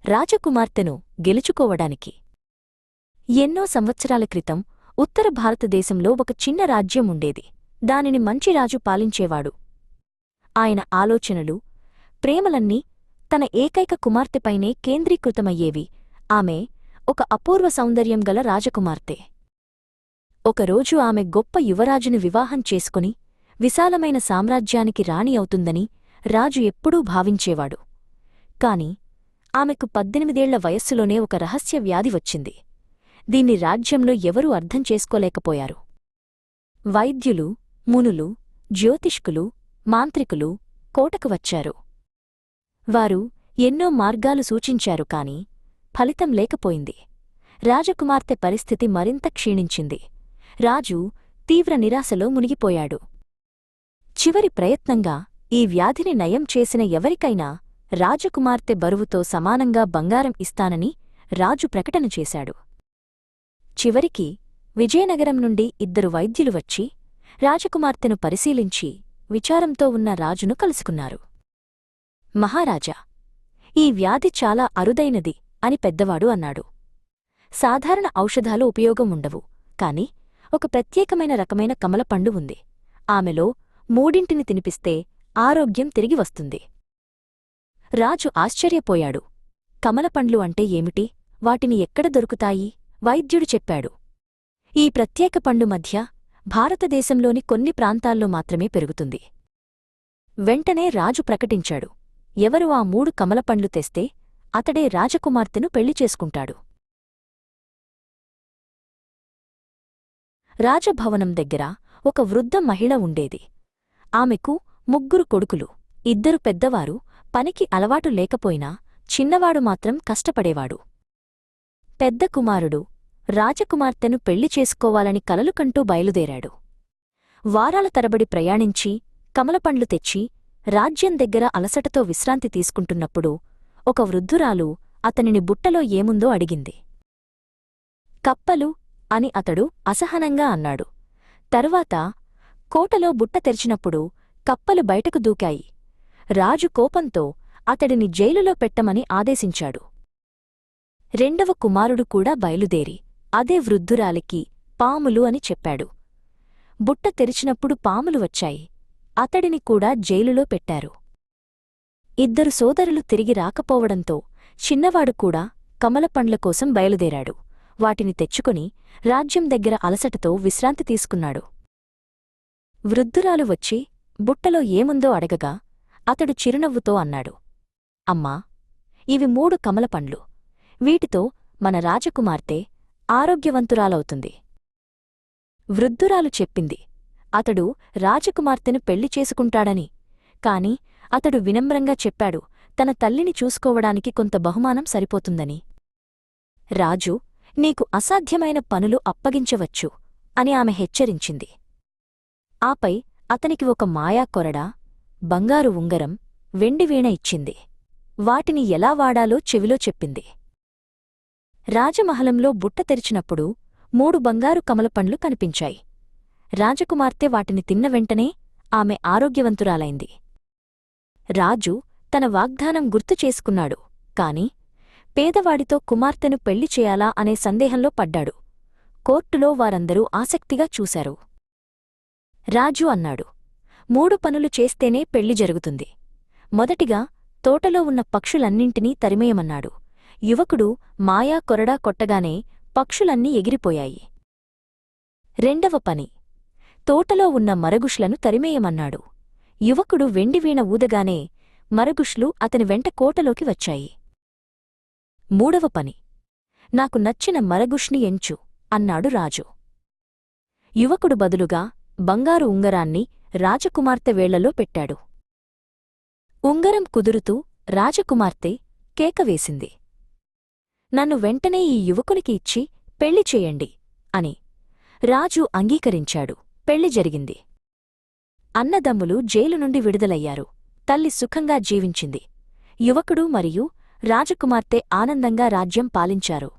రాజకుమార్తెను గెలుచుకోవడానికి. ఎన్నో సంవత్సరాల క్రితం ఉత్తర భారతదేశంలో ఒక చిన్న రాజ్యం ఉండేది. దానిని మంచి రాజు పాలించేవాడు. ఆయన ఆలోచనలు, ప్రేమలన్నీ తన ఏకైక కుమార్తెపైనే కేంద్రీకృతమయ్యేవి. ఆమె ఒక అపూర్వ సౌందర్యం గల రాజకుమార్తె. ఒకరోజు ఆమె గొప్ప యువరాజుని వివాహం చేసుకుని విశాలమైన సామ్రాజ్యానికి రాణి అవుతుందని రాజు ఎప్పుడూ భావించేవాడు. కాని ఆమెకు 18 ఏళ్ల వయస్సులోనే ఒక రహస్య వ్యాధి వచ్చింది. దీన్ని రాజ్యంలో ఎవరూ అర్థం చేసుకోలేకపోయారు. వైద్యులు, మునులు, జ్యోతిష్కులు, మాంత్రికులు కోటకు వచ్చారు. వారు ఎన్నో మార్గాలు సూచించారు కాని ఫలితం లేకపోయింది. రాజకుమార్తె పరిస్థితి మరింత క్షీణించింది. రాజు తీవ్ర నిరాశలో మునిగిపోయాడు. చివరి ప్రయత్నంగా ఈ వ్యాధిని నయం చేసిన ఎవరికైనా రాజకుమార్తె బరువుతో సమానంగా బంగారం ఇస్తానని రాజు ప్రకటన చేశాడు. చివరికి విజయనగరం నుండి 2 వైద్యులు వచ్చి రాజకుమార్తెను పరిశీలించి విచారంతో ఉన్న రాజును కలుసుకున్నారు. మహారాజా, ఈ వ్యాధి చాలా అరుదైనది అని పెద్దవాడు అన్నాడు. సాధారణ ఔషధాలు ఉపయోగం ఉండవు, కాని ఒక ప్రత్యేకమైన రకమైన కమలపండు ఉంది. ఆమెలో 3 తినిపిస్తే ఆరోగ్యం తిరిగి వస్తుంది. రాజు ఆశ్చర్యపోయాడు. కమలపండ్లు అంటే ఏమిటి? వాటిని ఎక్కడ దొరుకుతాయి? వైద్యుడు చెప్పాడు. ఈ ప్రత్యేక పండు మధ్య భారతదేశంలోని కొన్ని ప్రాంతాల్లో మాత్రమే పెరుగుతుంది. వెంటనే రాజు ప్రకటించాడు, ఎవరు ఆ 3 కమలపండ్లు తెస్తే అతడే రాజకుమార్తెను పెళ్లి చేసుకుంటాడు. రాజభవనం దగ్గర ఒక వృద్ధ మహిళ ఉండేది. ఆమెకు 3 కొడుకులు. 2 పెద్దవారు పనికి అలవాటు లేకపోయినా చిన్నవాడు మాత్రం కష్టపడేవాడు. పెద్ద కుమారుడు రాజకుమార్తెను పెళ్లి చేసుకోవాలని కలలుకంటూ బయలుదేరాడు. వారాల తరబడి ప్రయాణించి కమలపండ్లు తెచ్చి రాజ్యం దగ్గర అలసటతో విశ్రాంతి తీసుకుంటున్నప్పుడు ఒక వృద్ధురాలు అతనిని బుట్టలో ఏముందో అడిగింది. కప్పలు అని అతడు అసహనంగా అన్నాడు. తరువాత కోటలో బుట్ట తెరిచినప్పుడు కప్పలు బయటకు దూకాయి. రాజు కోపంతో అతడిని జైలులో పెట్టమని ఆదేశించాడు. 2వ కుమారుడు కూడా బయలుదేరి అదే వృద్ధురాలికి పాములు అని చెప్పాడు. బుట్ట తెరిచినప్పుడు పాములు వచ్చాయి. అతడిని కూడా జైలులో పెట్టారు. 2 సోదరులు తిరిగి రాకపోవడంతో చిన్నవాడు కూడా కమలపండ్ల కోసం బయలుదేరాడు. వాటిని తెచ్చుకుని రాజ్యం దగ్గర అలసటతో విశ్రాంతి తీసుకున్నాడు. వృద్ధురాలు వచ్చి బుట్టలో ఏముందో అడగగా అతడు చిరునవ్వుతో అన్నాడు, అమ్మా, ఇవి 3 కమలపండ్లు. వీటితో మన రాజకుమార్తె ఆరోగ్యవంతురాలవుతుంది. వృద్ధురాలు చెప్పింది అతడు రాజకుమార్తెను పెళ్లి చేసుకుంటాడని. కాని అతడు వినమ్రంగా చెప్పాడు తన తల్లిని చూసుకోవడానికి కొంత బహుమానం సరిపోతుందని. రాజు నీకు అసాధ్యమైన పనులు అప్పగించవచ్చు అని ఆమె హెచ్చరించింది. ఆపై అతనికి ఒక మాయా కొరడా, బంగారు ఉంగరం, వెండి వీణ ఇచ్చింది. వాటిని ఎలా వాడాలో చెవిలో చెప్పింది. రాజమహలంలో బుట్ట తెరిచినప్పుడు 3 బంగారు కమలపండ్లు కనిపించాయి. రాజకుమార్తె వాటిని తిన్న వెంటనే ఆమె ఆరోగ్యవంతురాలైంది. రాజు తన వాగ్దానం గుర్తు చేసుకున్నాడు. కాని పేదవాడితో కుమార్తెను పెళ్లి చేయాలా అనే సందేహంలో పడ్డాడు. కోర్టులో వారందరూ ఆసక్తిగా చూశారు. రాజు అన్నాడు, 3 పనులు చేస్తేనే పెళ్లి జరుగుతుంది. మొదటిగా తోటలో ఉన్న పక్షులన్నింటినీ తరిమేయమన్నాడు. యువకుడు మాయా కొరడా కొట్టగానే పక్షులన్నీ ఎగిరిపోయాయి. 2వ పని, తోటలో ఉన్న మరగుష్లను తరిమేయమన్నాడు. యువకుడు వెండివీణ ఊదగానే మరగుష్లు అతని వెంట కోటలోకి వచ్చాయి. 3వ పని, నాకు నచ్చిన మరగుష్ని ఎంచు అన్నాడు రాజు. యువకుడు బదులుగా బంగారు ఉంగరాన్ని రాజకుమార్తె వేళ్లలో పెట్టాడు. ఉంగరం కుదురుతూ రాజకుమార్తె కేకవేసింది, నన్ను వెంటనే ఈ యువకునికి ఇచ్చి పెళ్లి చేయండి అని. రాజు అంగీకరించాడు. పెళ్లి జరిగింది. అన్నదమ్ములు జైలు నుండి విడుదలయ్యారు. తల్లి సుఖంగా జీవించింది. యువకుడు మరియు రాజకుమార్తె ఆనందంగా రాజ్యం పాలించారు.